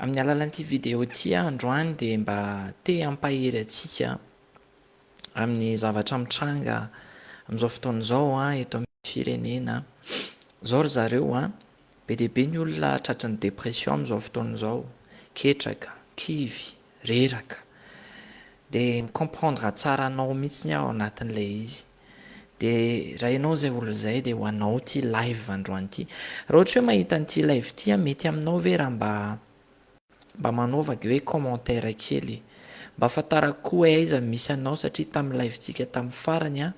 amin'ny alalan'ity vidéo ty androany de mba te ampahery atsika amin'ny zavatra mitranga amin'izao fotoan'izao eto amin'ny firenena. Zao ry zareo be deaibe ny olona tratry ny depression amin'izao fotoan'izao, ketraka, kivy, reraka, de micomprendre tsara anao mihitsy ao anatin'ilay izy. De raha ianao zay olo zay de ho anao ty live androany ty. Raha ohatra hoe mahita an'ity live ty mety aminao ve raha mba manaovaka hoe commentaire kely, mba afantarako koa hoe aiza misy anao satria tamin'ny live-tsika tamin'ny farany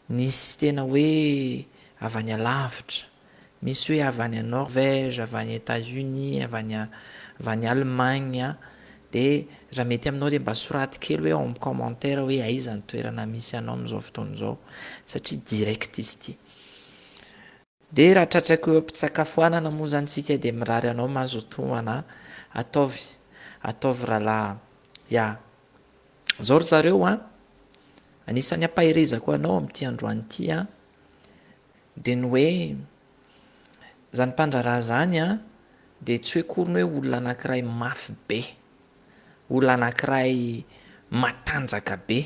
nisy tena hoe avy any alavitra, misy hoe avy any Norvège, avy any États-Unis, avy any Allemagne de raha mety aminao de mba soraty kely hoe ao amin'ny commentaire hoe aiza ny toerana misy anao amin'izao fotoan'izao satria direct izy ty. De raha tratrako eo am-pitsakafoanana moa zany tsika de mirary anao mazotoana, ataovy rahalahy. Zao ry zareo anisan'ny ampaherezako anao amin'ity androany ity de ny hoe zany mpandraraha zany de tsy hoe koriny hoe olona anankiray mafy be, olona anankiray matanjaka be,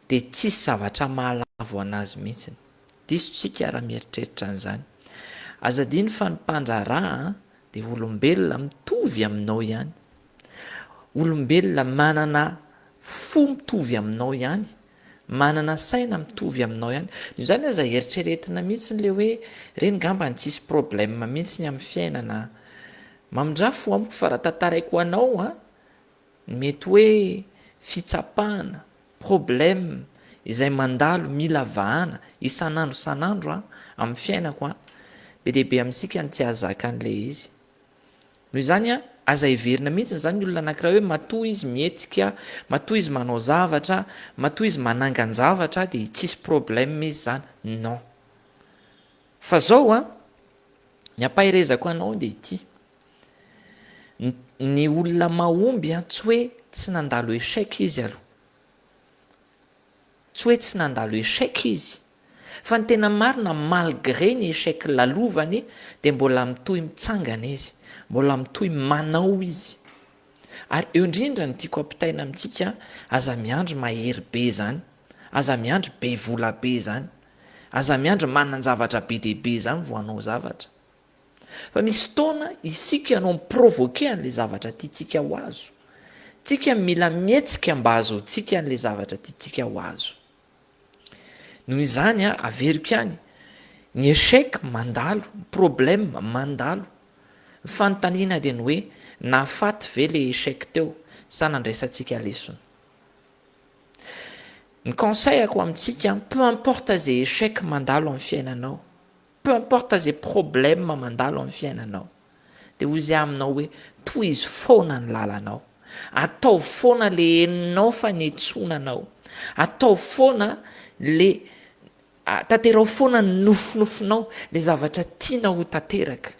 de tsisy zavatra mahalavo anazy mihitsy. Diso tsika raha mieritreritra an'izany. Azadiny fa ny mpandraraha de olombelona mitovy aminao ihany, olombelona manana fo mitovy aminao ihany, manana saina mitovy aminao ihany. Noho zany aza eritreretina mihitsy le hoe reny ngamba ny tsisy problème mihitsy ny amin'ny fiainana. Mamindrafo amiko fa raha tantaraiko anao mety hoe fitsapahana, problème izay mandalo mila vahana isan'andro amin'ny fiainako be deaibe amintsika ny tsy ahazaka an'le izy. Noho izany aza iverina mihitsy zany olona anankiray hoe matoa izy mihetsika, matoa izy manao zavatra, matoa izy manangan-javatra de tsisy problème izy zany. Non. Fa zao ny ampaherezako anao de ity. Ny olona mahomby tsy hoe tsy nandalo échec izy aloha. Tsy hoe tsy nandalo échec izy, fa ny tena marina malgré ny échec lalovany de mbola mitohy mitsangana izy, mbola mitohy manao izy. Ary eo indrindra ny tiako ampitaina amintsika aza miandry mahery be zany, aza miandry be vola be zany, aza miandry manan-javatra be deaibe zany vo anao zavatra. Fa misy fotoana isika anao miprovoke an'le zavatra tiatsika ho azo. Tsika mila mietsika mba ahazoantsika an'le zavatra tiatsika ho azo. Noho izany averiko ihany, ny échec mandalo, problème mandalo. Ny fanontaniana de ny hoe nahafaty ve le échec teo sa nandraisantsika lesona. Ny conseillako amintsika, peu importe zay échec mandalo amin'ny fiainanao, peu importe zay problème mandalo amin'ny fiainanao, de hozy aminao hoe toy izy foana ny lalanao, atao foana le heninao fa niantsonanao, atao foana le tanterao foana ny nofinofinao, le zavatra tiana ho tanteraka.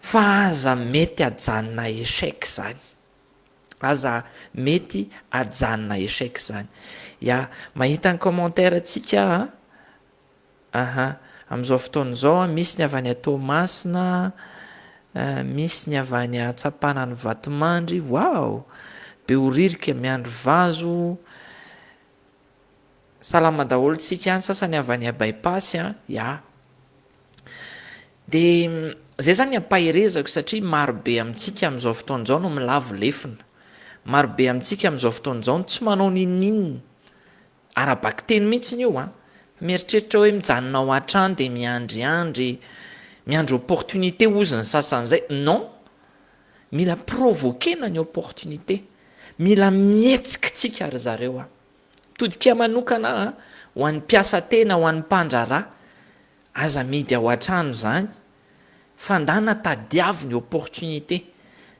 Fa aza mety ajanona échec zany, aza mety ajanona échec zany. Mahita ny commentaire atsika amin'izao fotoan'izao misy ny avy any Tomasina, misy ny avy any Atsapana ny Vatomandry, wow, Beoririka miandry vazo, salama daholo tsika, ny sasany avy any Bypassy de zay zany ampaherezako satria marobe amintsika amin'izao fotoan'izao no milavo lefina, marobe amintsika amin'izao fotoan'izao no tsy manao ninnininy, arabaky teny mihitsy io mieritreritra hoe mijanona ao an-trano de miandry opportunité ozy ny sasan'izay. Non, mila provokena ny opportunité, mila mietsika tsika ry zareo todika manokana ho an'ny mpiasa tena, ho an'ny mpandraraha, aza midy ao an-trano zany fa ndana tadiavy ny opportunité,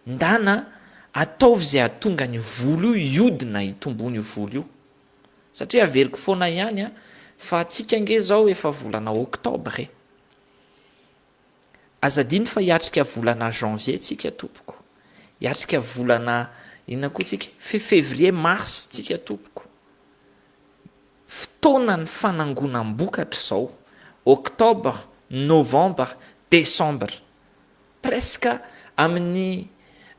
ndana ataovy zay atonga ny volo io iodina hitombony io volo io. Satria averiko foana ihany fa atsika nge zao efa volana Oktobre, azadiny fa hiatrika volana Janvier tsika tompoko, hiatrika volana inona koa tsika, février mars tsika tompoko. Fotoana ny fanangonam-bokatra zao, Oktobre, Novembre, Décembre, presque amin'ny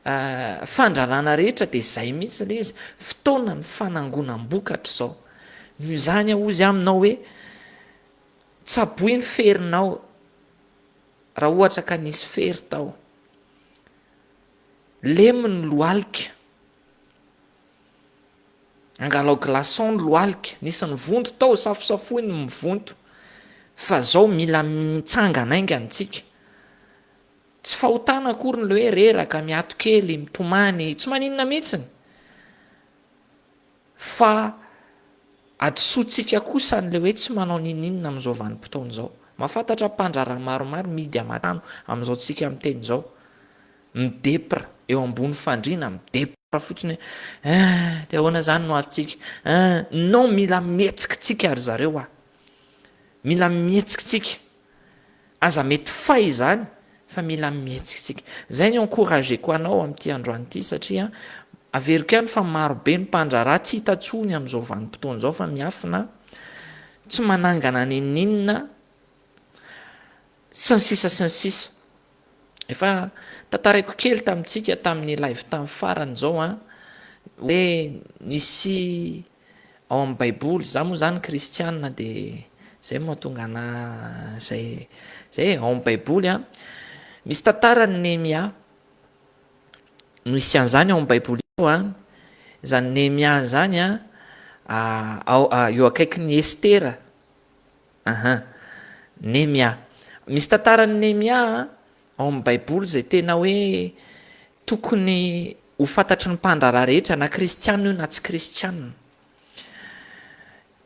fandrarana rehetra de zay mihitsy le izy fotoana ny fanangonam-bokatra zao no zany aozy aminao hoe tsaboy ny ferinao raha ohatra ka nisy fery tao lemony loalika angalao glaçon ny loalika nisy ny vonto tao safosafoiny ny mivonto fa zao mila mitsangana ainga antsika tsy fahotana akory ny le hoe reraka miato kely mitomany tsy maninona mihitsiny fa adosoantsika kosa n'le hoe tsy manao nininona amin'izao vanim-potoana zao mahafantatra mpandraraha maromaro midy amatano amin'izao tsika amin'ny teny zao midepra eo ambony fandriana midepra fotsiny hoe de ahoana zany no avyntsika non mila mihetsikitsika ary zareo mila mihetsikitsika aza mety fay zany fa mila mihetsikitsika zay ny encourageko anao amin'ity androany ity satria averiko ihany fa marobe ny mpandraraha tsy hitatsony amin'izao vanim-potoana zao fa miafina tsy manangana nininna sy ny sisa efa tantaraiko kely tamintsika tamin'ny live tamin'ny farany zao hoe nisy ao amin'ny baiboly za moa zany kristianina de zay mahatonga ana zay ao amin'ny baiboly misy tantarany Nehemia no isy an'izany ao amin'ny baiboly io zany Nehemia zany eo akaiky ny Estera Nehemia misy tantarany Nehemia ao amin'ny baiboly zay tena hoe tokony ho fantatry ny mpandraraha rehetra na kristianina io na tsy kristianina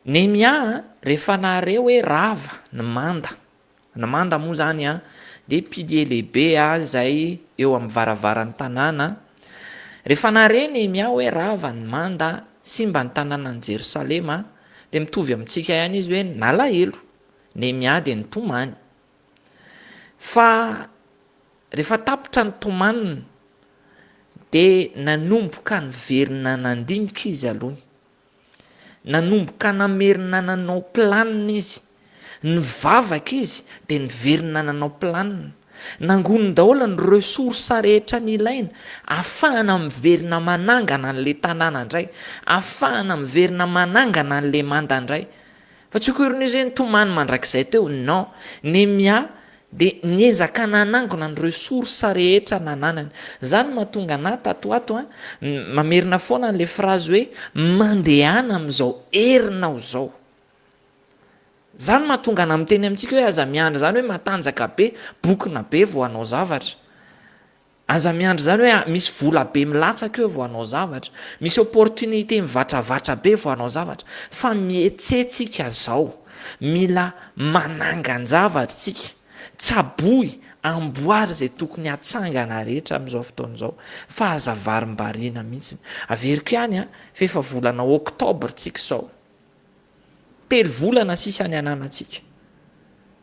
Nehemia rehefa nahareo hoe rava ny manda moa zany de pilier lehibe zay eo amin'ny varavarany tanàna rehefa nahare Nehemia hoe rava ny manda simba ny tanàna ny Jerosalema de mitovy amintsika ihany izy hoe nalahelo Nehemia de nitomany fa rehefa tapitra ny tomanina de nanomboka ny verina nandinika izy alony nanomboka namerina nanao planina izy nivavaka izy de niverina nanao planina nangoniny daholo ny resource rehetra ny ilaina ahafahana miverina manangana n'le tanàna indray ahafahana miverina manangana n'le manda indray fa tsy okorin'izy hoe nitomany mandrakizay teo non Nehemia de niezaka nanangona ny resource rehetra nananany zany mahatonga ana tatoato mamerina foana n'le phrase hoe mandehana amin'izao herinao zao zany mahatonga ana miteny amintsika hoe aza miandry zany hoe matanjaka be bokina be vo anao zavatra aza miandry zany hoe misy vola be milatsaka eo vo anao zavatra misy opportunité mivatravatra be vo anao zavatra fa mietsetsika zao mila manangan-javatra tsika tsaboy amboary zay tokony atsangana rehetra amin'izao fotoana zao fa aza varim-bariana mihitsy averiko ihany fa efa volana oktobra tsika sao 3 volana sisa ny ananatsika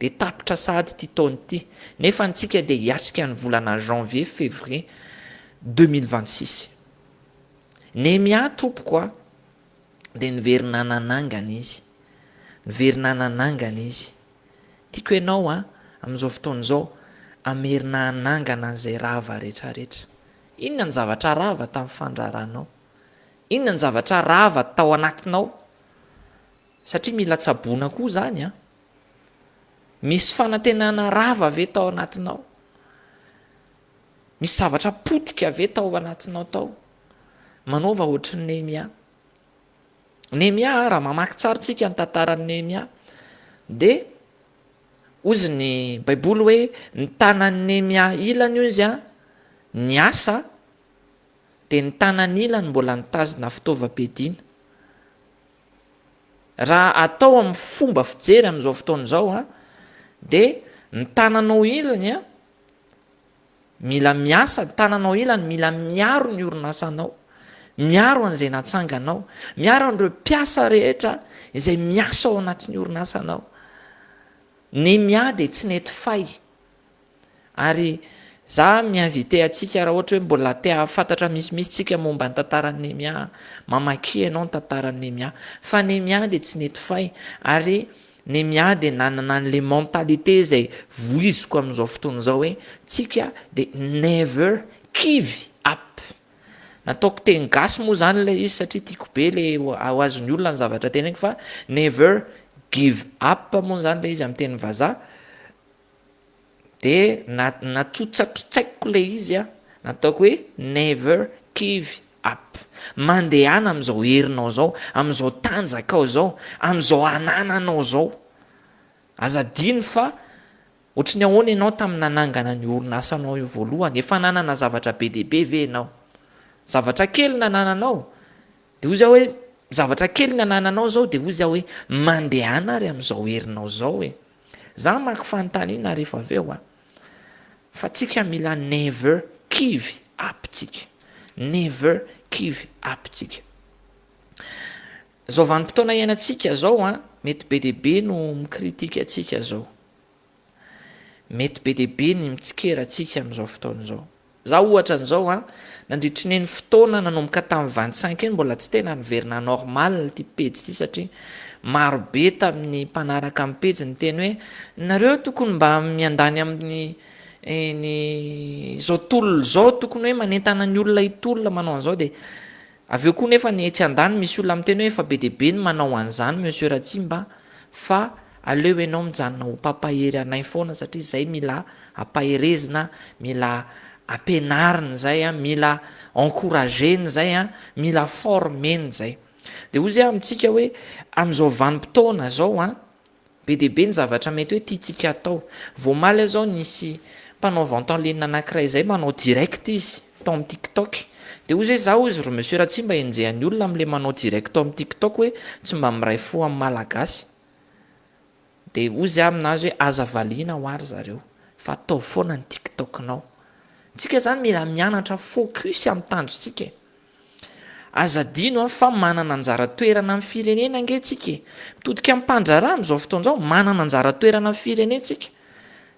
de tapitra sahady ty taona ity nefa antsika de hiatrika ny volana janvier février 2026 Nehemia tompoko de niverina nanangana izy tiako ianao amin'izao fotoana zao amerina anangana an'izay rava rehetrarehetra inona ny zavatra rava tamin'ny fandraranao inona ny zavatra rava tao anatinao satria mila tsabona koa zany misy fanantenana rava ave tao anatinao misy zavatra potika ave tao anatinao tao manaova ohatry ny Nehemia raha mamaky tsara tsika ny tantarany Nehemia de ozy ny baiboly hoe ny tanany Nehemia ilany io izy ny asa de ny tanany ilany mbola nitazona fitaovam-piadiana raha atao amin'ny fomba fijery amin'izao fotoana zao de ny tananao ilany mila miasa ny tananao ilany mila miaro ny orinasanao miaro an'izay natsanganao miaro an'ireo mpiasa rehetra izay miasa ao anatin'ny orinasanao Nehemia de tsy nety fay ary za miinvite atsika raha ohatra hoe mbola te hafantatra misimisy tsika momba ny tantarany Nehemia mamaky ianao ny tantarany Nehemia fa Nehemia de tsy nety fay ary Nehemia de nanana an'le mentalité zay voiziko amin'izao fotoana zao hoe tsika de never give up nataoko teny gasy moa zany le izy satria tiako be le azony olona ny zavatra tena eny fa never give up moa zany le izy ami'ny teny vazaha de natsotsatrotsaiko le izy a nataoko hoe never give up mandehana am'izao herinao zao am'izao tanjakao zao am'izao anananao zao azadiny fa ohatrany ahoana ianao tamin'ny nanangana ny orinasanao io voalohany efa nanana zavatra be deaibe ve ianao zavatra kely nanananao de ozy aho hoe zavatra kely nanananao zao de ozy aho hoe mandehana ry am'izao herinao zao e za maky fanontaniana rehefa aveo a fa tsika mila never give up tsika never give up tsika zao vanim-potoana iainantsika zao a mety be deaibe no mikritika atsika zao mety be deaibe ny mitsikeratsika am'izao fotoana zao za ohatra n'zao a nandritry ny eny fotoana nanomboka tamin'ny 25 eny mbola tsy tena niverina normal ty pejy ty satria marobe tamin'ny mpanaraka amin'ny pejy ny teny hoe nareo tokony mba miandany amin'ny ny zao tololo zao tokony hoe manentana ny olona itolona manao an'izao de aveo koa nefa ny etsy andany misy olona amin'ny teny hoe efa be deaibe ny manao an'izany monsieur Ratsimba fa aleo ianao mijanona ho papahery anay foana satria zay mila ampaherezina mila ampianariny zay a mila encourageny zay a mila formeny zay de ozy a amitsika hoe am'izao vanim-potoana zao a be deaibe ny zavatra mety hoe tiatsika atao voamaly zao nisy mpanao vantanlenina anankiray zay manao direct izy tao amin'ny tiktok de ozy hoe za ozy ro monsieur Ratsimba enjehany olona am'le manao direct tao amin'ny tiktok hoe tsy mba miray fo amin'ny malagasy de ozy aminazy hoe aza valiana ho ary zareo fa atao foana ny tiktoknao tsika zany mila mianatra focus amin'ny tanjotsika azadino a fa manana anjara toerana amin'ny firenena ange tsika mitodika am'mpanjara am'izao fotoan'izao manana anjara toerana amin'ny firenetsika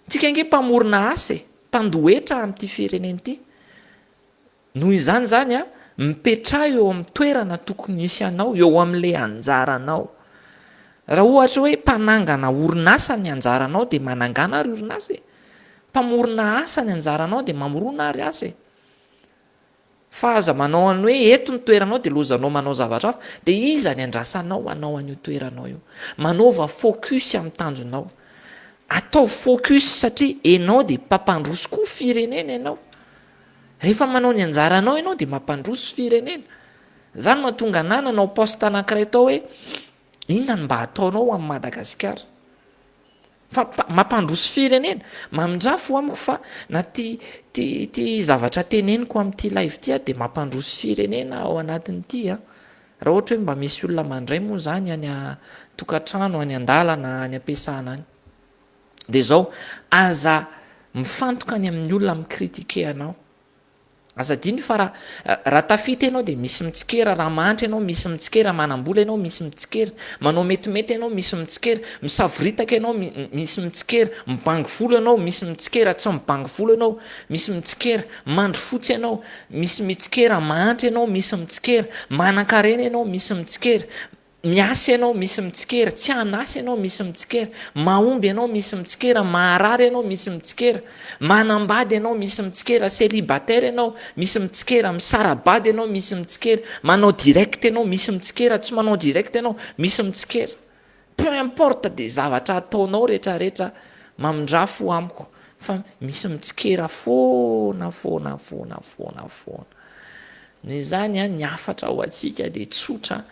tsika ange mpamorona asa mpandoetra am'ty fireneny ty noho izany zany a mipetra eo amin'ny toerana tokony isy anao eo am'le anjaranao raha ohatra hoe mpanangana orinasa ny anjaranao de manangana ary orinasa mpamorona asa ny anjaranao de mamorona ary asa fa aza manao any hoe eto ny toeranao de lozanao manao zavatra hafa de iza ny andrasanao anao an'io toeranao io manaova focus amin'ny tanjonao atao focus satria enao de mpampandroso koa firenena ianao rehefa manao ny anjaranao ianao de mampandroso firenena zany mahatonga nananao poste anankiray tao hoe inona ny mba ataonao amin'ny Madagasikara fa mampandroso firenena mamindrafo amiko fa na ty zavatra teneniko amin'ty live ty a de mampandroso firenena ao anatin'ity a raha ohatra hoe mba misy olona mandray moa zany any a tokatrano any andalana any ampiasana any de zao aza mifantoka any amin'ny olona mikritike anao azadiny fa raha tafita ianao de misy mitsikera raha mahantra ianao misy mitsikera manambola ianao misy mitsikera manao metimety ianao misy mitsikera misavoritaka ianao misy mitsikera mibangy volo ianao misy mitsikera tsy mibangy volo ianao misy mitsikera mandro fotsy ianao misy mitsikera mahantra ianao misy mitsikera manan-karena ianao misy mitsikera miasa ianao misy mitsikera tsy anasa ianao misy mitsikera mahomby ianao misy mitsikera maharary ianao misy mitsikera manambady ianao misy mitsikera célibataire ianao misy mitsikera misarabady ianao misy mitsikera manao direct ianao misy mitsikera tsy manao direct ianao misy mitsikera peu importe de zavatra ataonao rehetrarehetra mamindrafo amiko fa misy mitsikera foana ny zany a ny afatra ho atsika de tsotra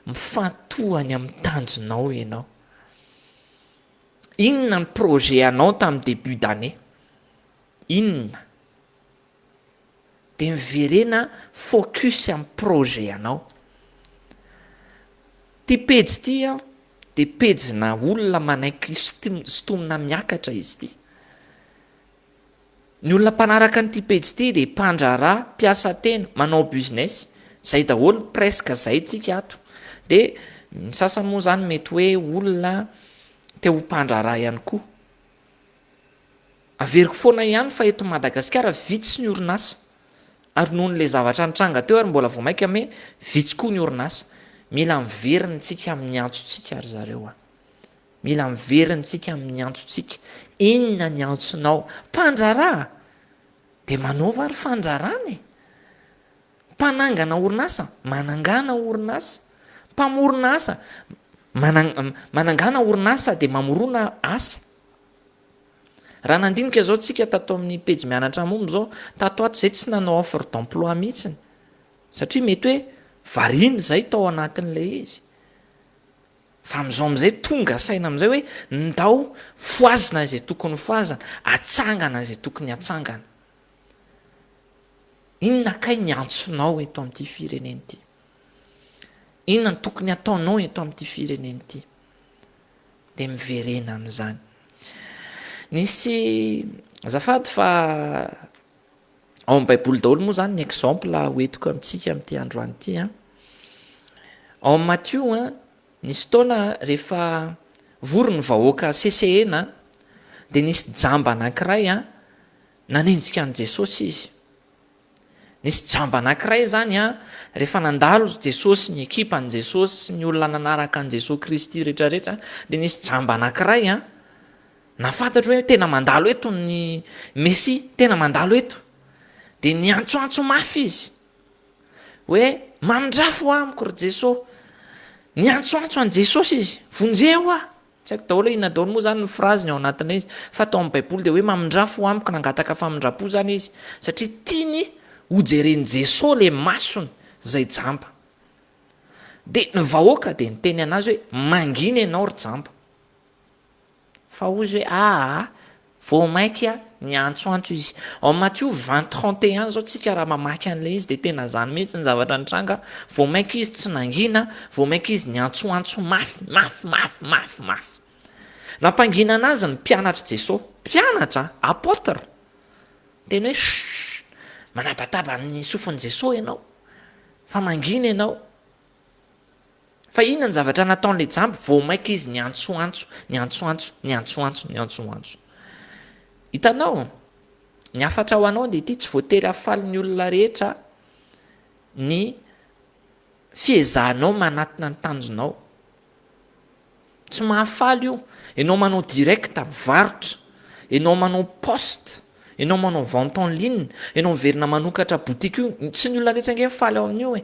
mifantohany amin'ny tanjonao ianao inona ny projet anao tamin'ny début d'année inona de miverena focus amin'ny projet anao ty pejy ty a de pejina olona manaiky stomina miakatra izy ty ny olona mpanaraka nyty pejy ty de mpandrara mpiasa tena manao business zay daholo presque zay tsika ato de misasany moa zany mety hoe olona te ho mpandrara ihany koa averiko foana ihany fa eto Madagasikara vitsy ny orinasa ary noho n'le zavatra nitranga teo ary mbola voamaika ame vitsy koa ny orinasa mila miveriny tsika amin'ny antsotsika ary zareo a mila miveriny tsika amin'ny antsotsika inona ny antsonao mpandrara de manaova ary fandrarany mpanangana orinasa manangana orinasa, mpamorona asa manangana orinasa de mamorona asa. Raha nandinika zao tsika tato amin'ny pejy mianatra mombo zao tato ato zay tsy nanao offre d'emploi mihitsiny satria mety hoe variny zay tao anatin'lay izy, fa am'izao am'izay tonga saina am'izay hoe ndao foazina zay tokony foazana, atsangana zay tokony atsangana. Inona kay ny antsonao eto amin'ity fireneny ity? Inona ny tokony ataonao eto amin'ity fireneny ity? De miverena amin'izany. Nisy azafady fa ao amin'ny baiboly daholo moa zany ny exemple hoentiko amintsika amin'ity androany ity a. Ao amin'ny Matthieu a, nisy taona rehefa vory ny vahoaka sesehena de nisy jamba anankiray a nanenjika an' Jesosy izy. Nisy jamba anankiray zany a rehefa nandalo Jesosy, ny ekipa an' Jesosy sy ny olona nanaraka an' Jesosy Kristy rehetrarehetra, de nisy jamba anankiray a nafantatra hoe tena mandalo eto ny Messia, tena mandalo eto, de niantsoantso mafy izy hoe mamindrafo amiko ry Jesosy, niantsoantso an' Jesosy izy, vonjeo a, tsy haiko daholo inona daholo moa zany ny phrase ny ao anatin'ilay izy, fa tao amin'ny baiboly de hoe mamindrafo amiko, nangataka famindrapo zany izy satria tiany hojereny Jesosy le masony zay jamba. De ny vahoaka de niteny anazy hoe mangina ianao ry jamba, fa ozy hoe vao maiky a niantsoantso izy. Ao Matthieu 20:31 zao tsika raha mamaky an'lay izy de tena zany mihitsy ny zavatra nitranga, vao maiky izy tsy nangina, vao maiky izy niantsoantso mafy. Nampangina anazy ny mpianatra Jesosy, mpianatra apôtre, tena hoe manabataba ny sofiny Jesosy ianao, fa mangina ianao. Fa inona ny zavatra nataon'le jamba? Vao maiky izy niantsoantso. Hitanao, ny afatra ho anao de ity tsy voatery afaly ny olona rehetra ny fiezahanao manatina ny tanjonao. Tsy mahafaly io. Ianao manao direct mivarotra, ianao manao poste, ianao manao vente en ligne, ianao miverina manokatra boutique io, tsy ny olona rehetra nge mifaly ao amin'io e.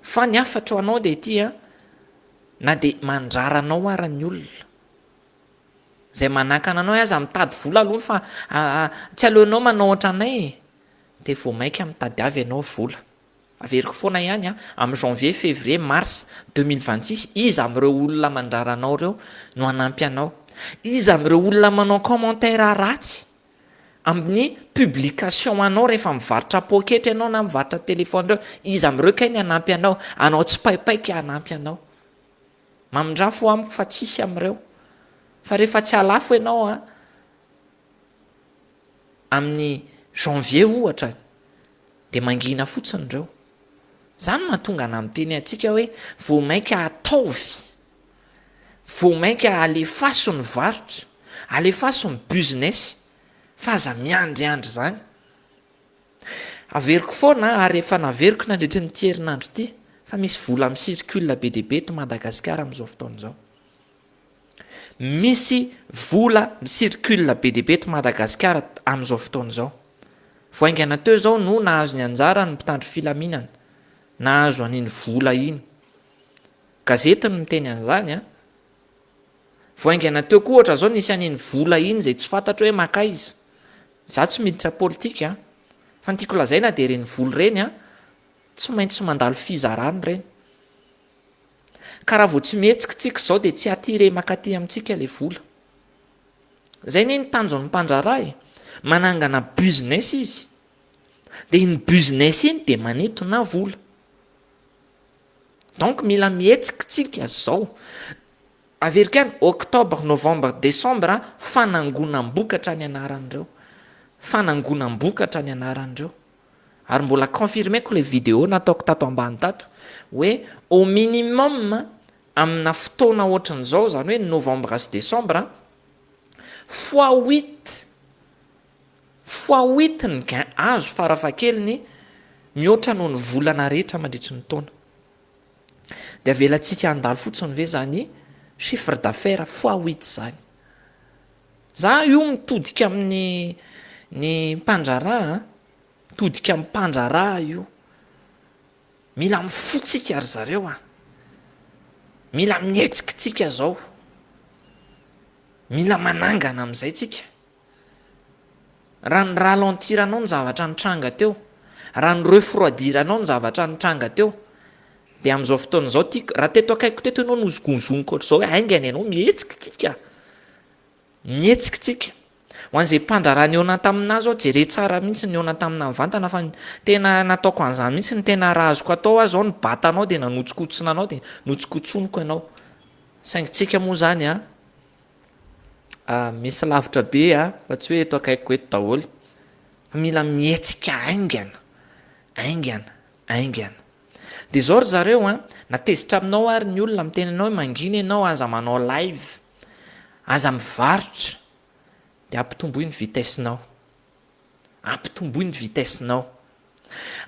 Fa ny afatra ho anao de ity a, na de mandraranao ara ny olona zay manakana anao aza mitady vola aloha fa tsy aleonao manao ohatranay, de vao maika mitady avy ianao vola. Averiko foana ihany a, amin'ny janvier, février, mars 2026, iza amin'ireo olona mandraranao reo no hanampy anao. Iza amin'ireo olona manao commentaire ratsy amin'ny publication anao rehefa mivarotra poketra ianao na mivarotra telefony reo, iza amin'ireo kay ny hanampy anao, anao tsy paipaiky hanampy anao. Mamindrafo amiko fa tsisy amin'ireo. Fa rehefa tsy halafo ianao a, amin'ny janvier ohatra, de mangina fotsiny reo. Zany mahatonga ana miteny atsika hoe vao maika ataovy, vao maika alefaso ny varotra, alefaso ny business, fa aza miandryandry zany. Averiko foana ary efa naveriko nandritry ny herinandro ity fa misy vola misirikula be dia be eto Madagasikara amin'izao fotoan'izao. Misy vola misirikula be dia be eto Madagasikara amin'izao fotoan'izao. Voaingana teo zao no nahazo ny anjara ny mpitandro filaminana, nahazo an'iny vola iny. Gazety no miteny an'izany a. Voaingana teo koa ohatra zao nisy an'iny vola iny zay tsy fantatra hoe maka iza. Za tsy miditra politika a, fa ny tiako lazaina de reny vola reny a, tsy maintsy mandalo fizarany reny. Ka raha vao tsy mihetsika zao de tsy atire makaty amintsika le vola. Zay ny tanjon'ny mpandrara e, manangana business izy, de iny business iny de manintona vola. Donc mila mihetsika zao. Averika any octobre, novembre, décembre, fanangonam-bokatra ny anaran'ireo. Fanangonam-bokatra ny anaran'ireo. Ary mbola confirmeko le vidéo nataoko tato ambany tato, hoe au minimum amina fotoana ohatran'izao, zany hoe novembre sy décembre, fois 8 ny gain azo farafahakeliny mihoatra noho ny volana rehetra mandritry ny taona. De avelantsika andalo fotsiny ve zany chiffre d'affaires fois 8 zany. Za io mitodika amin'ny mpandrara todika mipandraraha io, mila mifotsika ary zareo mila mihetsikitsika zao, mila manangana amin'izay tsika. Raha ny ralentiranao ny zavatra nitranga teo, raha ny refroidiranao ny zavatra nitranga teo, de amin'izao fotoana zao tiako raha teto akaiko teto ianao nozogozoniko ohatr'izao hoe aingany ianao mihetsikitsika ho an'izay mpandraraha niona taminazy ao jere tsara mihitsy niona tamina mivantana fa tena nataoko an'izany mihitsy ny tena raha azoko atao azy ao ny batanao de nanotsikotsinao anao de notsikotsoniko ianao. Saingytsika moa zany misy lavitra be fa tsy hoe eto akaiko eto daholo, fa mila mihetsika aingana. De zao ry zareo natezitra aminao ary ny olona miteny anao hoe mangina ianao, aza manao live, aza mivarotra, de ampitomboy ny vitessinao.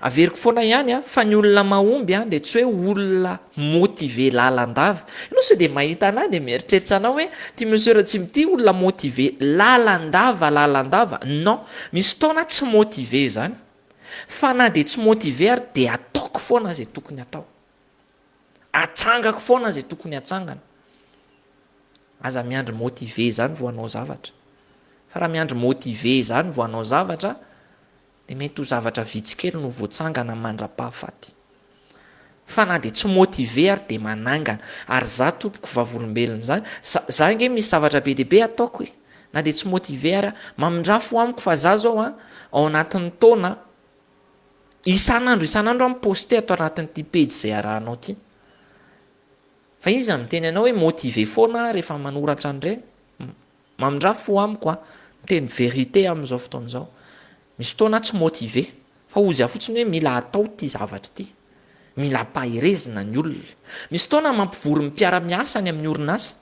Averiko foana ihany fa ny olona mahomby de tsy hoe olona motive lalandava. Ianao sao de mahita anahy de mieritreritra anao hoe ty monsieur tsy mity olona motive lalandava. Non, misy fotoana tsy motive zany. Fa na de tsy motive ary de ataoko foana zay tokony atao. Atsangako foana zay tokony atsangana. Aza miandry motive zany vao hanao zavatra. Fa raha miandry motive zany vao hanao zavatra, de mety ho zavatra vitsikely no voatsangana mandra-pahafaty. Fa na de tsy motive ary de manangana, ary za tompoko vavolombelona zany, za nge misy zavatra be deabe ataoko na de tsy motive ary mamindrafo amiko fa za zao ao anatin'ny taona isan'andro miposte atao anatin'ity page zay arahanao ty. Fa izy miteny anao hoe motive foana rehefa manoratra an'ireny, mamindrafo amiko miteny vérité amin'izao fotoana zao. Misy fotoana tsy motive, fa ozy fotsiny hoe mila atao ty zavatra ty, mila pahirezina ny olona. Misy fotoana mampivory ny mpiara-miasa ny amin'ny orinasa.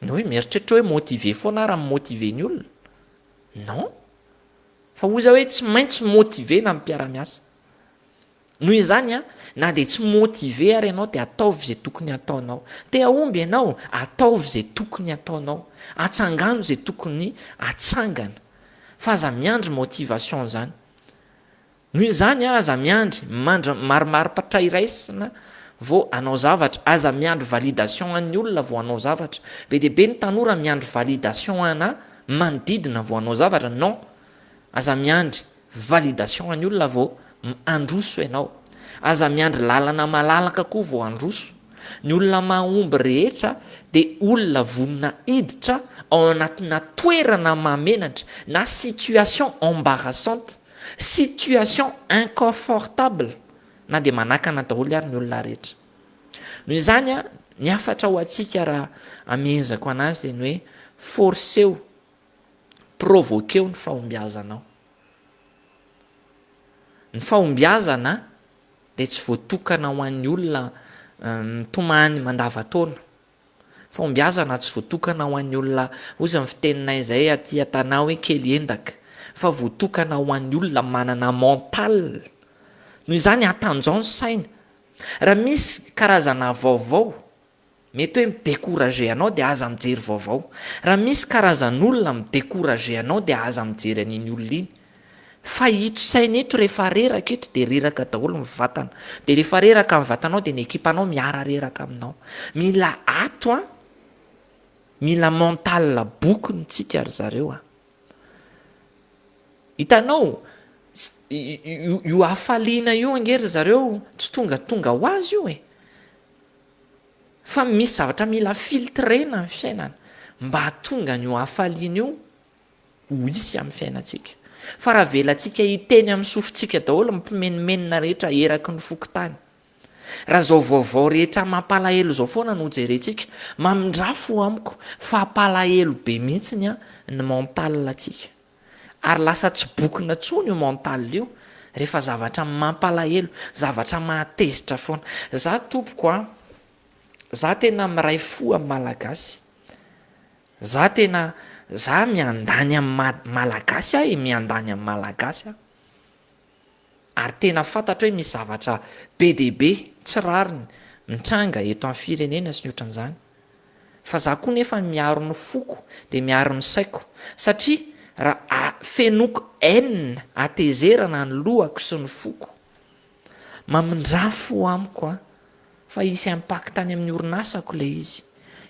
Ny hoe mieritreritra hoe motive foana raha motive ny olona. Non, fa ozy hoe tsy maintsy motive na mpiara-miasa. Noho izany na de tsy motive ary ianao de ataovy zay tokony ataonao. Te aomby ianao, ataovy zay tokony ataonao. Atsangano zay tokony atsangana. Fa aza miandry motivation zany. Noho izany aza miandry marimaripatra iraisina vao anao zavatra, aza miandry validation an'ny olona vao anao zavatra. Be deabe ny tanora miandry validation ana manodidina vao anao zavatra. Non, aza miandry validation an'ny olona vao androso ianao. Aza miandry lalana malalaka koa vao androso. Ny olona mahomby rehetra de olona vonina hiditra ao anatina toerana mamenatra na situation embarrassante, situation inconfortable, na de manakana daholo ary ny olona rehetra. Noho izany ny afatra ho atsika raha amenzako anazy de ny hoe forceo, provoqueo ny fahombiazanao. Ny fahombiazana de tsy voatokana ho an'ny olona mitomany mandavataona. Fahombiazana tsy voatokana ho an'ny olona, ozy ny fiteninay zay aty an-tanà hoe kely endaka, fa voatokana ho an'ny olona manana mental. Noho izany atanjao ny saina. Raha misy karazana vaovao, mety hoe midécourager anao de aza mijery vaovao. Raha misy karazan'olona midécourager anao de aza mijery an'iny olona iny. Fa ito saina ito rehefa reraka ito de reraka daholo ny vatana. De rehefa reraka ny vatanao de ny ekipanao miara reraka aminao. Mila ato mila mental bokony tsika ry zareo Hitanao io hafaliana io angery zareo tsy tonga ho azy io fa misy zavatra mila filtrena amin'ny fiainana mba hatonga ny hafaliana io ho isy amin'ny fiainantsika. Fa raha velantsika hiteny amin'ny sofintsika daholo mimpimenimena rehetra eraky ny fokotany. Raha zao vaovao rehetra mampalahelo zao foana no jerentsika, mamindrafo amiko fa hampalahelo be mihitsy ny mental atsika. Ary lasa tsy bokona tsony io mental io rehefa zavatra mampalahelo, zavatra mahatezitra foana. Za tompoko za tena miray fo amin'ny malagasy. Za miandany amin'ny malagasy miandany amin'ny malagasy ary tena fantatra hoe misy zavatra be deabe tsy rariny mitranga eto amin'ny firenena sy ny ohatran'izany. Fa za koa nefa miaro ny foko de miaro ny saiko satria raha fenoko enina atezerana ny lohako sy ny foko mamindrafo amiko a fa isy impacta any amin'ny orinasako le izy,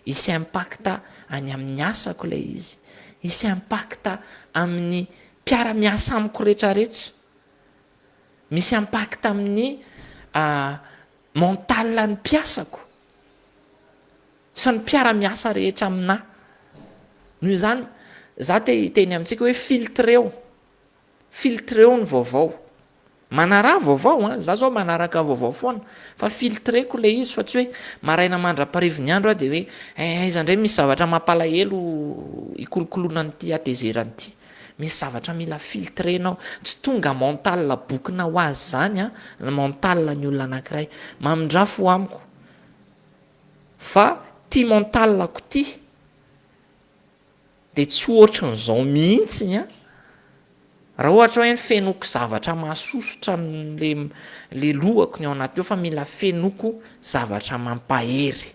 isy impacta any amin'ny asako le izy, isy impacta amin'ny mpiara-miasa amiko rehetrarehetra, misy impacta amin'ny mental ny mpiasako sy ny mpiara-miasa rehetra amina. Noho izany za teny amintsika hoe filtreo ny vaovao, manara vaovao a, za zao manaraka vaovao foana fa filtreko le izy, fa tsy hoe maraina mandra-parivony andro a de hoe aiza indray misy zavatra mampalahelo ikolokoloana nyty atezerany ity, misy zavatra mila filtrenao, tsy tonga mental bokina ho azy zany a, mental ny olona anankiray mamindrafo amiko fa ty mentalako ty de tsy ohatran'izao mihitsiny a, raha ohatra hoe fenoko zavatra mahasosotra le lohako ny ao anaty eo, fa mila fenoko zavatra mampahery.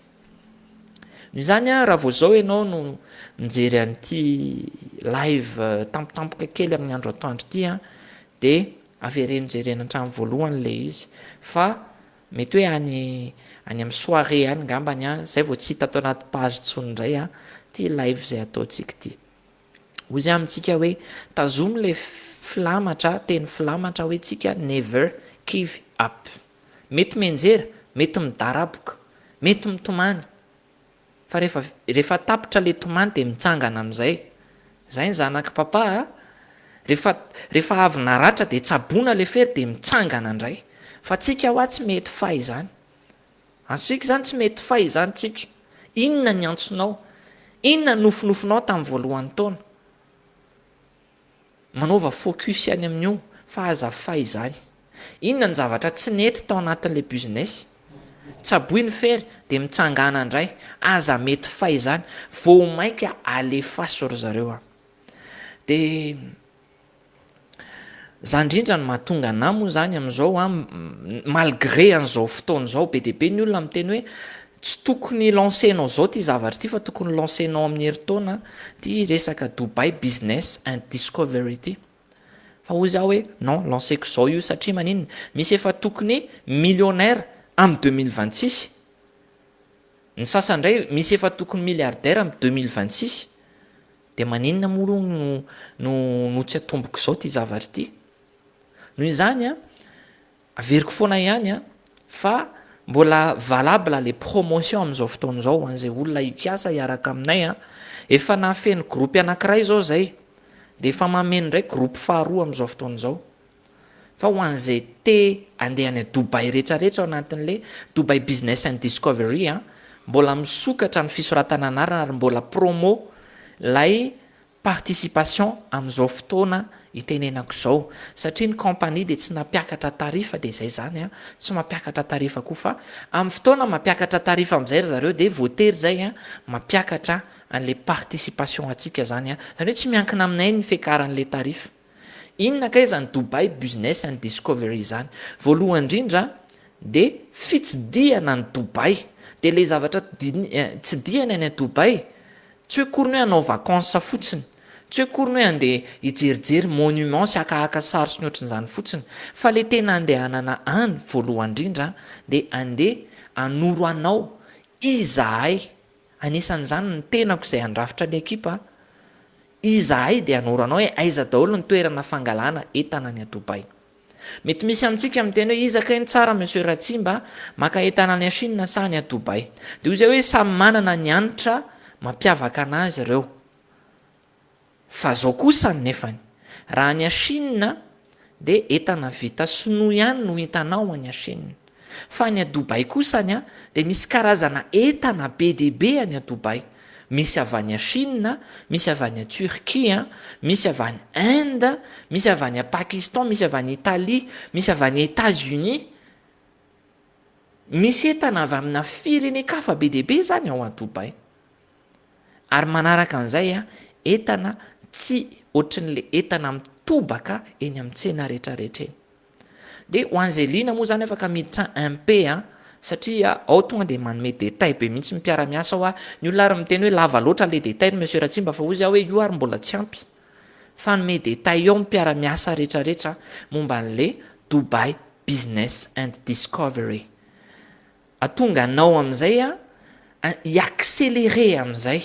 Noho izany a, raha vao zao ianao no mijery an'ity live tampotampoka kely amin'ny andro atoandro ity a, de avereno jerena hatramin'ny voalohany le izy, fa mety hoe any amin'ny soirée any ngambany a, zay vao tsy hita atao anaty page tsony indray a ty live zay ataontsika ity. Ozy amintsika hoe tazomo le filamatra, teny filamatra hoe tsika never give up. Mety menjera, mety midaraboka, mety mitomany, fa rehefa tapitra le tomany de mitsangana am'izay. Zay ny zanaky papa a, rehefa avy naratra de tsabona le fery de mitsangana indray, fa tsika hoa tsy mety fay zany. Antsika zany tsy mety fay zany tsika. Inona ny antsonao? Inona nofinofinao tamin'ny voalohany taona? Manaova focus any amin'io fa aza fay zany. Inona ny zavatra tsy nety tao anatin'le business? Tsaboiny fery de mitsangana indray, aza mety fay zany, vao maika alefaso ry zareo a. De za indrindra ny mahatonga anahy moa zany amin'izao a, malgré an'izao fotoana izao be dia be ny olona miteny hoe tsy tokony lancenao zao ty zavatra ty, fa tokony lancenao amin'ny herintaona ty resaka Dubai business and discovery ty. Fa hoy zaho hoe non, lanceko zao io satria maninona, misy efa tokony millionnaire amin'ny 2026, ny sasany indray misy efa tokony milliardaire amin'ny 2026, de maninona moa no tsy atomboko zao ty zavatra ty. Noho izany a, averiko foana ihany a, fa mbola valable les promotions amin'izao fotoana izao an'izay olona hikiasa hiaraka aminay a, efa nafeno groupe anankiray zao zay, de efa mameno ndray groupe faharoa amin'izao fotoana izao. Fa ho an'izay te andeha any Dubai rehetrarehetra ao anatin'le Dubai Business and Discovery a, mbola misokatra ny fisoratana anarana ary mbola promo lay participation amin'izao fotoana itenenako zao, satria ny compagnie de tsy nampiakatra tarifa de zay zany a, tsy mampiakatra tarifa koa, fa amin'ny fotoana mampiakatra tarifa amin'izay ry zareo de voatery zay a mampiakatra an'le participation atsika zany a, zany hoe tsy miankina aminay ny fiakaran'le tarifa. Inona kay zany Dubai Business and Discovery zany? Voalohany indrindra de fitsidiana ny Dubai, de le zavatra tsidiana any a Dubai, tsy hoe kory ny hoe anao vacances fotsiny, tsy hoe kory ny hoe andeha hijerijery monument sy akahaka sary sy ny ohatran'izany fotsiny, fa le tena andehanana any voalohany indrindra de andeha anoro anao izahay. Anisan'izany ny tenako izay andrafitra ny ekipa, izahay de anoro anao hoe aiza daholo ny toerana fangalana entana any a Dubai. Mety misy amintsika miteny hoe iza kay ny tsara monsieur Ratsimba maka entana any a Chine sa any a Dubai, de izay hoe samy manana ny hanitra mampiavaka anazy ireo. Fa zao kosa ny nefany, raha any a Chine de entana vita sinoa ihany no hitanao any a Chine, fa any a Dubai kosany a de misy karazana entana be dia be any a Dubai, misy avy any a Chine, misy avy any a Turquie, misy avy any Inde, misy avy any a Pakistan, misy avy any Italie, misy avy any États-Unis, misy entana avy amina firenen-kafa be dia be zany ao a Dubai. Ary manaraka an'izay a, entana tsy ohatran'le entana mitobaka eny amin'ny tsena rehetrarehetra eny. De ho an'izay liana moa zany afaka miditra MP a, satria ao tonga de manome détail be mihitsy mipiara-miasa ao a, ny olona ary miteny hoe lava loatra le détail monsieur Ratsimba, fa hoy zaho hoe io ary mbola tsy ampy, fanome detay eo mpiara-miasa rehetrarehetra momba n'le Dubai Business and Discovery. Atonga anao amin'izay iaccéléré amin'izay.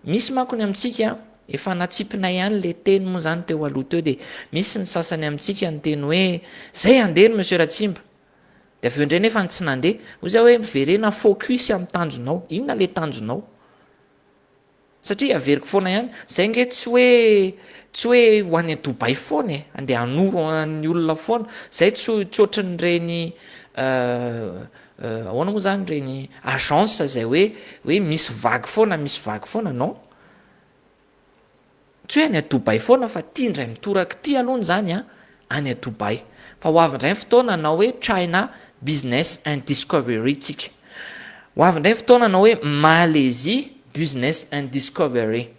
Misy manko ny amintsika efa natsipina ihany le teny moa zany teo aloha teo, de misy ny sasany amintsika ny teny hoe zay andeha no monsieur Ratsimba, de avy eo indray nefa tsy nandeha hoy zay hoe miverena focus amin'ny tanjonao. Inona le tanjonao? Satria averiko foana ihany zay nge tsy hoe ho any Dubai foana andeha hanoro ny olona foana, zay tsy ohatran'ireny ahoana moa zany reny agence zay hoe misy vague foana non, tsy hoe any Dubai foana fa tia ndray mitoraka ty alohany zany any Dubai, fa ho avy indray ny fotoana anao hoe China Business and Discovery tsika, ho avy indray ny fotoana anao hoe Malaisie Business and Discovery,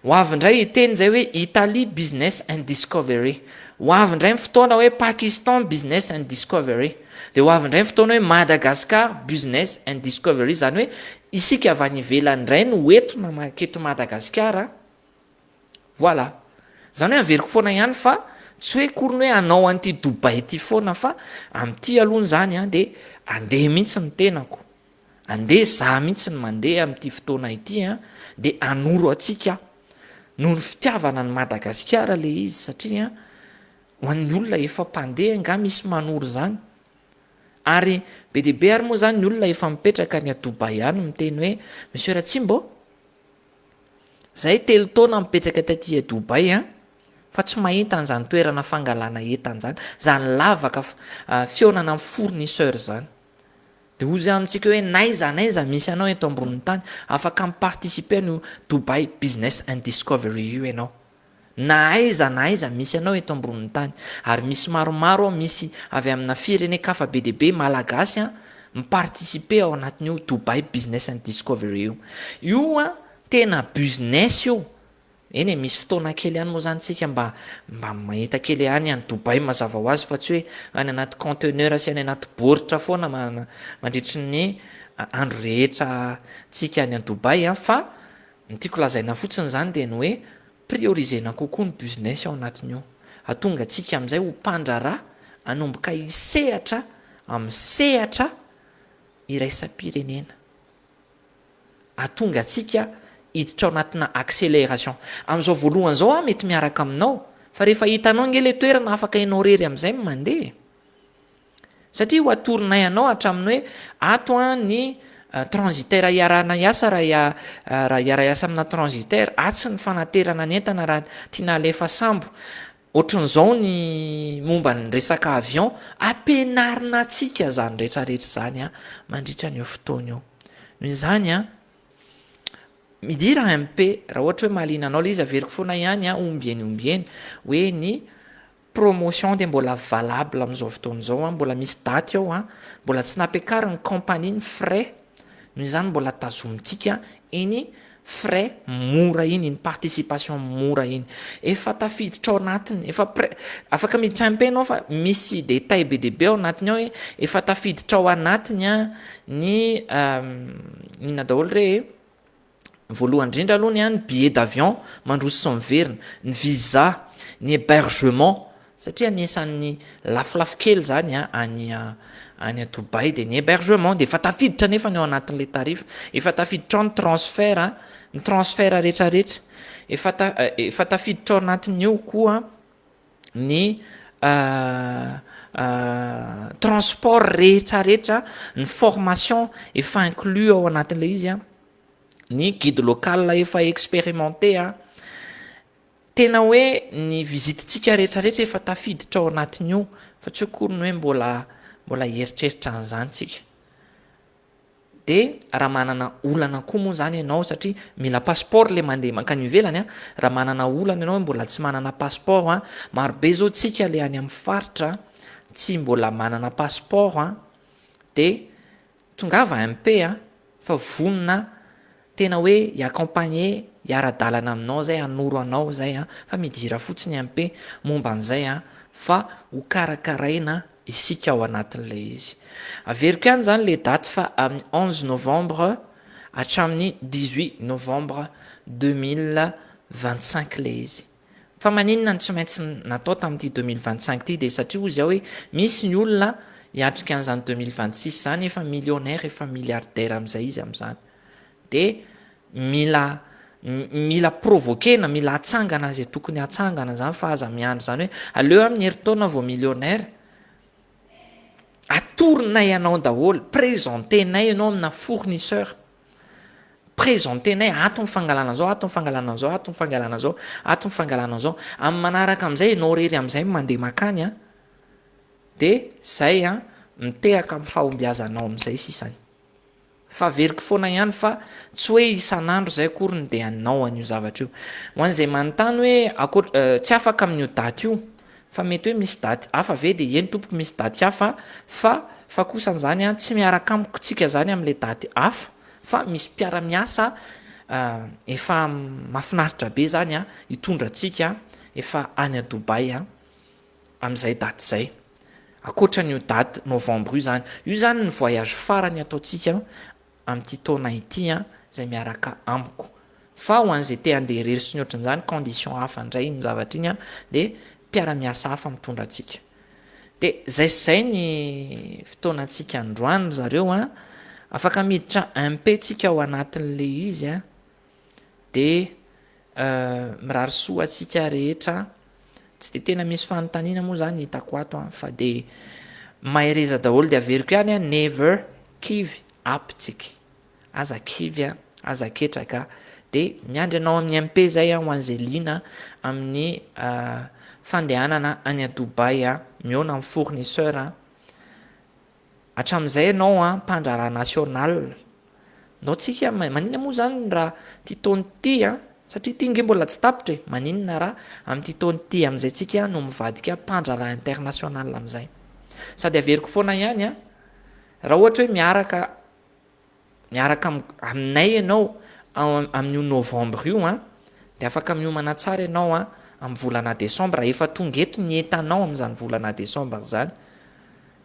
ho avy indray iteny zay hoe Italy Business and Discovery, ho avy indray ny fotoana hoe Pakistan Business and Discovery, de ho avy indray ny fotoana hoe Madagascar Business and Discovery, zany hoe isika avy any ivelany indray no entona maketo Madagasikara. Voilà, zany hoe averiko foana ihany fa tsy hoe korony hoe anao an'ity Dubai ty foana fa amin'ity alohany zany de andeha mihitsy ny tenako, andeha za mihitsy ny mandeha amin'ity fotoana ity de anoro atsika noho ny fitiavana ny Madagasikara le izy, satria ho an'ny olona efa mpandeha nga misy manoro zany, ary be deaibe ary moa zany ny olona efa mipetraka any a Dubai any miteny hoe monsieur Ratsimba, zay telo taona mipetraka taty a Dubai fa tsy mahita an'izany toerana fangalana entana zany, zany lavaka fionana amin'ny fournisseur zany. De hoy zay amintsika hoe naiza misy anao eto ambonin'ny tany afaka miparticiper no Dubai Business and Discovery io ianao, na aiza misy anao eto ambonin'ny tany, ary misy maromaro misy avy amina firenekafa be deaibe malagasy miparticiper ao anatin'io Dubai Business and Discovery io tena business io. Eny misy fotoana kely ihany moa zany tsika mba mahita kely ihany any Dubai mazava ho azy, fa tsy hoe any anaty conteneur sy any anaty boritra foana mandritry ny andro rehetra tsika any Dubai fa ny tiako lazaina fotsiny zany de ny hoe priorisena kokoa ny business ao anatin'io, atonga atsika amin'izay ho mpandrarà anomboka hisehatra amin'ny sehatra iraisam-pirenena, atonga atsika hiditra ao anatina accélération. Amin'izao voalohany zao mety miaraka aminao, fa rehefa hitanao nge le toerana afaka ianao rery amin'izay mandeha, satria ho atoronay anao hatramin'ny hoe ato ny transitaire iarana iasa raha iara iasa amina transitaire, atsy ny fanaterana ny entana raha tiana alefa sambo, ohatran'izao ny momba ny resaka avion, ampianarina atsika zany rehetrarehetra zany mandritra an'io fotoana io. Noho izany midira MP raha ohatra hoe mahaliana anao le izy averiko foana ihany ombieny hoe ny promotion de mbola valable amin'izao fotoana izao mbola misy daty ao mbola tsy nampiakariny compagnie ny frais, noho izany mbola tazomintsika iny frais mora iny participation mora iny, efa tafiditra ao anatiny, afaka miditra MP anao fa misy détail be deaibe ao anatiny ao efa tafiditra ao anatiny ny inona daholo re voalohany indrindra aloha ny billet d'avion mandroso sy miverina, ny visa, ny hébergement, satria niesan'ny lafilafy kely zany any a Dubai, de ny hébergement de efa tafiditra nefa ny ao anatin'le tarif, efa tafiditra ao ny transfert rehetrarehetra, efa tafiditra ao anatin'io koa ny transport rehetrarehetra, ny formation efa inclus ao anatin'le izy ny guide local efa expérimenté tena hoe ny vizitintsika rehetrarehetra efa tafiditra ao anatin'io, fa tsy hoe korony hoe mbola heritreritra an'izany tsika. De raha manana olana koa moa zany ianao, satria mila passeport le mandeha mankany ivelany raha manana olana ianao mbola tsy manana passeport marobe zao tsika le any amin'ny faritra tsy mbola manana passeport de tongava MP fa vonona tena hoe hiaccompagner hiara-dalana aminao zay, hanoro anao zay fa midira fotsiny MP momba an'izay fa ho karakaraina isika ao anatin'le izy. Averiko ihany zany le daty fa amin'ny 11 novembre hatramin'ny 18 novembre 2025 le izy, fa maninona ny tsy maintsy natao tamin'ity 2025 ty de satria ozy ao hoe misy ny olona hiatrika an'izany 2026 zany efa millionnaire efa milliardaire am'izay izy am'zany de mila provokena mila atsangana zay tokony atsangana zany fa aza miandry zany hoe aleo amin'ny heritaona vao millionnaire atorinay ianao daholo présentenay ianao amina fournisseur présentenay ato mifangalana zao ato mifangalana zao ato mifangalana zao ato mifangalana zao amin'ny manaraka am'izay anao rery am'izay mandeha makany a de zay a mitehaka amin'ny fahombiazanao am'izay sisany fa veriky foana ihany fa tsy hoe isan'andro zay akory ny de anao an'io zavatra io ho an'izay manontany hoe tsy afaka amin'io daty io fa mety hoe misy daty hafa ve de eny tompoky misy daty hafa fa kosan'izany a tsy miaraka amiko tsika zany am'le daty hafa fa misy mpiara-miasa efa mahafinaritra be zany a hitondra tsika efa any a Dubai a am'izay daty zay akoatra n'io daty novembre io zany ny voyage farany ataotsika am'ty taona ity a zay miaraka amiko fa ho an'izay te andeha rery sy ny ohatran'izany condition hafa indray ny zavatra iny a de mpiara-miasa hafa mitondra atsika de zay sy zay ny fotoanantsika androany zareo a afaka miditra MP tsika ao anatin'le izy a de mirary soa atsika rehetra tsy de tena misy fanontaniana moa zany hitako ato a fa de mahereza daholo de averiko ihany a never give up tsika aza kivy a aza ketraka de miandry anao amin'ny MP zay a ho an'izay lina amin'ny fandehanana any a Dubai a miona amin'ny fournisseur a hatram'izay anao a mpandraraha national nao tsika maninona moa zany raha ty taony ty a satria ty nge mbola tsy tapitra e maninona raha am'ty taony ty am'izay tsika no mivadika mpandraraha international am'izay sady averiko foana ihany a raha ohatra hoe miaraka aminay ianao amin'io novembre io a de afaka miomana tsara ianao a amin'ny volana décembre efa tonga eto ny entanao am'izany volana décembre zany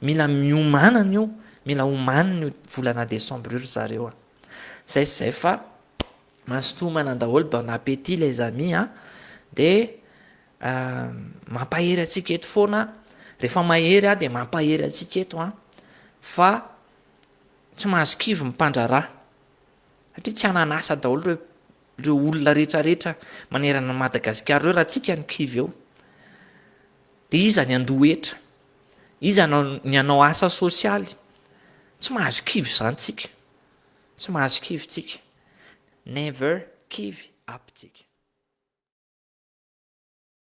mila miomanana io mila omanina io volana décembre io ry zareo a zay sy zay fa masintomana daholo bon appétit les amis a de mampahery atsika eto foana rehefa mahery a de mampahery atsika eto a fa tsy mahazo kivy mimpandraraha satria tsy ananasa daholo reo olona rehetrarehetra manerana Madagasikara reo raha tsika ny kivy eo de iza ny andohetra iza ny anao asa sosialy tsy mahazo kivy zany tsika tsy mahazo kivy tsika never give up tsika